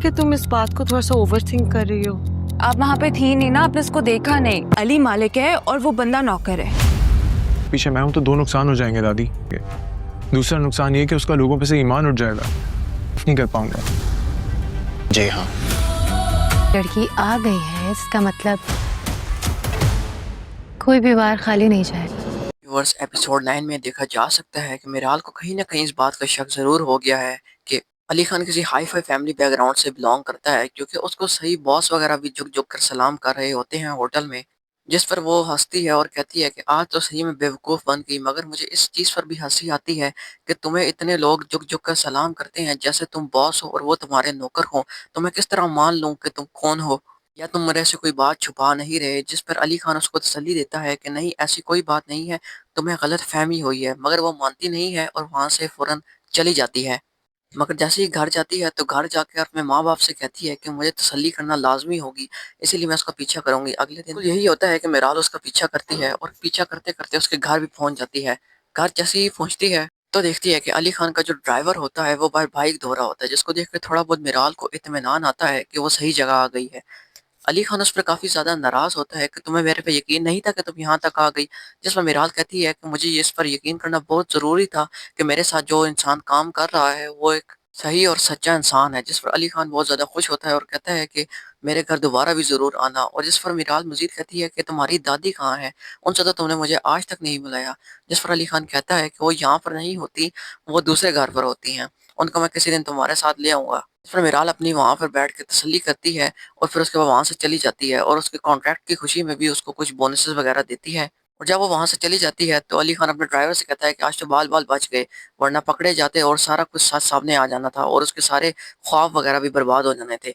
कि तुम इस बात को थोड़ा सा ओवर थिंक कर रही हो। आप वहाँ पे थी नहीं ना, आपने उसको देखा नहीं। अली मालिक है और वो बंदा नौकर है। पीछे मैं हूं तो दो नुकसान हो जाएंगे दादी। दूसरा नुकसान ये कि उसका लोगों पे से ईमान उठ जाएगा, नहीं कर पाऊंगा। जी हाँ, लड़की आ गई है, इसका मतलब कोई भी वार खाली नहीं जाएगा। व्यूअर्स, एपिसोड 9 में देखा जा सकता है कि मिराल को कहीं ना कहीं इस बात का शक ज़रूर हो गया है कि अली खान किसी हाई फाई फैमिली बैकग्राउंड से बिलोंग करता है, क्योंकि उसको सही बॉस वगैरह भी झुक झुक कर सलाम कर रहे होते हैं होटल में। जिस पर वो हंसती है और कहती है कि आज तो सही में बेवकूफ़ बन गई, मगर मुझे इस चीज़ पर भी हंसी आती है कि तुम्हें इतने लोग झुक झुक कर सलाम करते हैं जैसे तुम बॉस हो और वो तुम्हारे नौकर हो, तो मैं किस तरह मान लूँ कि तुम कौन हो, या तुम मेरे से कोई बात छुपा नहीं रहे। जिस पर अली खान उसको तसल्ली देता है कि नहीं, ऐसी कोई बात नहीं है, तुम्हें गलत फहमी हुई है। मगर वो मानती नहीं है और वहाँ से फौरन चली जाती है। मगर जैसे ही घर जाती है तो घर जाकर अपने माँ बाप से कहती है कि मुझे तसल्ली करना लाजमी होगी, इसीलिए मैं उसका पीछा करूंगी। अगले दिन यही होता है कि मिराल उसका पीछा करती है और पीछा करते करते उसके घर भी पहुंच जाती है। घर जैसे ही पहुंचती है तो देखती है कि अली खान का जो ड्राइवर होता है वो बाहर बाइक धो रहा होता है, जिसको देख कर थोड़ा बहुत मिराल को इत्मीनान आता है कि वो सही जगह आ गई है। अली खान उस पर काफ़ी ज़्यादा नाराज़ होता है कि तुम्हें मेरे पे यकीन नहीं था कि तुम यहाँ तक आ गई। जिस पर मिराल कहती है कि मुझे इस पर यकीन करना बहुत ज़रूरी था कि मेरे साथ जो इंसान काम कर रहा है वो एक सही और सच्चा इंसान है। जिस पर अली खान बहुत ज़्यादा खुश होता है और कहता है कि मेरे घर दोबारा भी ज़रूर आना। और जिस पर मिराल मजीद कहती है कि तुम्हारी दादी कहाँ है, उनसे तो तुमने मुझे आज तक नहीं बुलाया। जिस पर अली खान कहता है कि वो यहाँ पर नहीं होती, वो दूसरे घर पर होती हैं, उनको मैं किसी दिन तुम्हारे साथ ले आऊँगा। इस पर मिराल अपनी वहाँ पर बैठ के तसल्ली करती है और फिर उसके बाद वहाँ से चली जाती है और उसके कॉन्ट्रैक्ट की खुशी में भी उसको कुछ बोनसेस वगैरह देती है। और जब वो वहाँ से चली जाती है तो अली खान अपने ड्राइवर से कहता है कि आज तो बाल बाल बच गए, वरना पकड़े जाते और सारा कुछ साथ सामने आ जाना था और उसके सारे ख्वाब वगैरह भी बर्बाद हो जाने थे।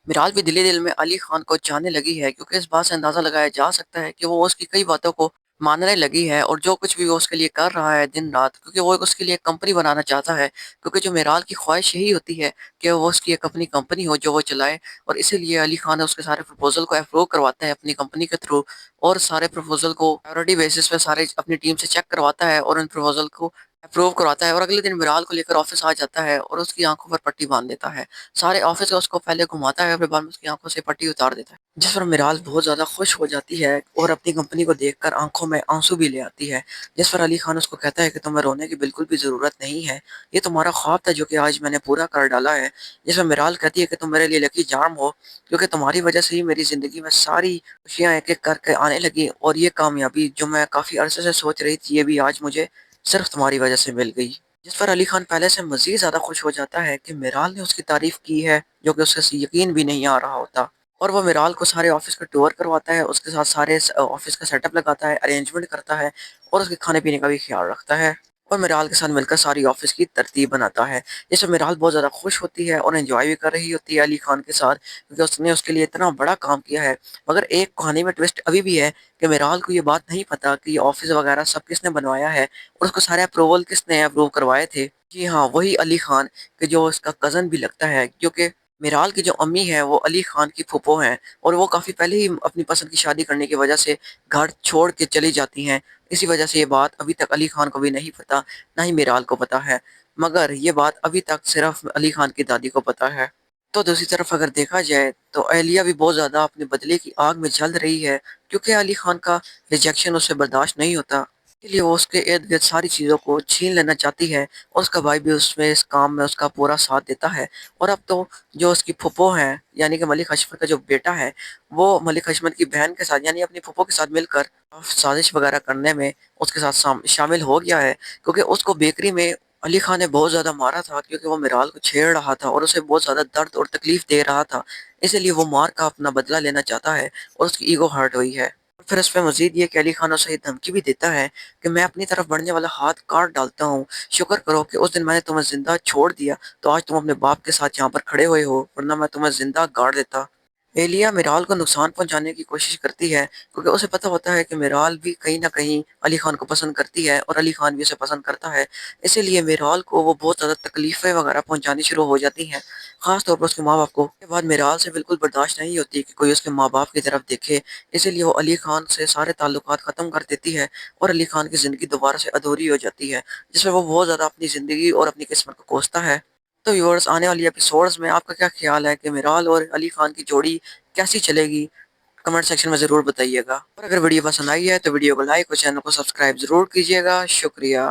मिराल भी दिली दिल में अली खान को चाहने लगी है, क्योंकि इस बात से अंदाजा लगाया जा सकता है कि वो उसकी कई बातों को मानने लगी है और जो कुछ भी वो उसके लिए कर रहा है दिन रात, क्योंकि वो उसके लिए कंपनी बनाना चाहता है। क्योंकि जो मिराल की ख्वाहिश यही होती है कि वो उसकी एक अपनी कंपनी हो जो वो चलाए, और इसीलिए अली खान उसके सारे प्रपोजल को अप्रूव करवाता है अपनी कंपनी के थ्रू, और सारे प्रपोजल को प्रायोरिटी बेसिस पे सारे अपनी टीम से चेक करवाता है और उन प्रपोजल को अप्रूव करवाता है। और अगले दिन मिराल को लेकर ऑफिस आ जाता है और उसकी आंखों पर पट्टी बांध देता है। सारे ऑफिस का उसको पहले घुमाता है, फिर बाद में उसकी आंखों से पट्टी उतार देता है। जिस पर मिराल बहुत ज़्यादा खुश हो जाती है और अपनी कंपनी को देखकर आंखों में आंसू भी ले आती है। जिस पर अली खान उसको कहता है कि तुम्हें रोने की बिल्कुल भी ज़रूरत नहीं है, ये तुम्हारा ख्वाब था जो कि आज मैंने पूरा कर डाला है। जिस पर मिराल कहती है कि तुम मेरे लिए लकी चार्म हो, क्योंकि तुम्हारी वजह से ही मेरी ज़िंदगी में सारी खुशियाँ एक एक करके आने लगी, और ये कामयाबी जो मैं काफ़ी अरसे से सोच रही थी ये भी आज मुझे सिर्फ तुम्हारी वजह से मिल गई। जिस पर अली खान पहले से मज़ीद ज़्यादा खुश हो जाता है कि मिराल ने उसकी तारीफ़ की है, जो कि उसे यकीन भी नहीं आ रहा होता। और वो मिराल को सारे ऑफिस का टूर करवाता है, उसके साथ सारे ऑफिस का सेटअप लगाता है, अरेंजमेंट करता है और उसके खाने पीने का भी ख्याल रखता है। और मिराल के साथ मिलकर सारी ऑफिस की तरतीब बनाता है, जिसमें मिराल बहुत ज़्यादा खुश होती है और एंजॉय भी कर रही होती है अली खान के साथ, क्योंकि उसने उसके लिए इतना बड़ा काम किया है। मगर एक कहानी में ट्विस्ट अभी भी है कि मिराल को ये बात नहीं पता कि ये ऑफिस वगैरह सब किसने बनवाया है और उसको सारे अप्रूवल किसने अप्रूव करवाए थे। जी हाँ, वही अली खान, कि जो उसका कज़न भी लगता है, क्योंकि मिराल की जो अम्मी है वो अली खान की फूफो हैं और वो काफ़ी पहले ही अपनी पसंद की शादी करने की वजह से घर छोड़ के चली जाती हैं। इसी वजह से ये बात अभी तक अली खान को भी नहीं पता, ना ही मिराल को पता है। मगर ये बात अभी तक सिर्फ अली खान की दादी को पता है। तो दूसरी तरफ अगर देखा जाए तो अहलिया भी बहुत ज़्यादा अपने बदले की आग में जल रही है, क्योंकि अली खान का रिजेक्शन उसे बर्दाश्त नहीं होता। इसलिए वो उसके इर्द गिर्द सारी चीज़ों को छीन लेना चाहती है और उसका भाई भी उसमें इस काम में उसका पूरा साथ देता है। और अब तो जो उसकी फूफो हैं, यानी कि मलिक हशमत का जो बेटा है, वो मलिक हशमत की बहन के साथ यानी अपनी फूफो के साथ मिलकर साजिश वगैरह करने में उसके साथ शामिल हो गया है, क्योंकि उसको बेकरी में अली खान ने बहुत ज़्यादा मारा था, क्योंकि वो मिराल को छेड़ रहा था और उसे बहुत ज़्यादा दर्द और तकलीफ दे रहा था। इसलिए वो मार का अपना बदला लेना चाहता है और उसकी ईगो हर्ट हुई है। फिर इस पे मजीद ये कि अली खान उसे धमकी भी देता है कि मैं अपनी तरफ बढ़ने वाला हाथ काट डालता हूँ, शुक्र करो कि उस दिन मैंने तुम्हें जिंदा छोड़ दिया, तो आज तुम अपने बाप के साथ यहाँ पर खड़े हुए हो, वरना मैं तुम्हें जिंदा गाड़ देता। एलिया मिराल को नुकसान पहुंचाने की कोशिश करती है, क्योंकि उसे पता होता है कि मिराल भी कहीं ना कहीं अली खान को पसंद करती है और अली खान भी उसे पसंद करता है। इसीलिए मिराल को वो बहुत ज़्यादा तकलीफ़ें वगैरह पहुंचानी शुरू हो जाती हैं, ख़ास तौर पर उसके माँ बाप को। के बाद मिराल से बिल्कुल बर्दाश्त नहीं होती कि कोई उसके माँ बाप की तरफ देखे, इसीलिए वो अली खान से सारे ताल्लुकात ख़त्म कर देती है और अली खान की ज़िंदगी दोबारा से अधूरी हो जाती है, जिसमें वो बहुत ज़्यादा अपनी ज़िंदगी और अपनी किस्मत को कोसता है। تو व्यूअर्स आने वाली एपिसोड्स में आपका क्या ख्याल है कि मिराल और अली खान की जोड़ी कैसी चलेगी? कमेंट सेक्शन में ज़रूर बताइएगा। और अगर वीडियो पसंद आई है तो वीडियो को लाइक और चैनल को सब्सक्राइब ज़रूर कीजिएगा। शुक्रिया।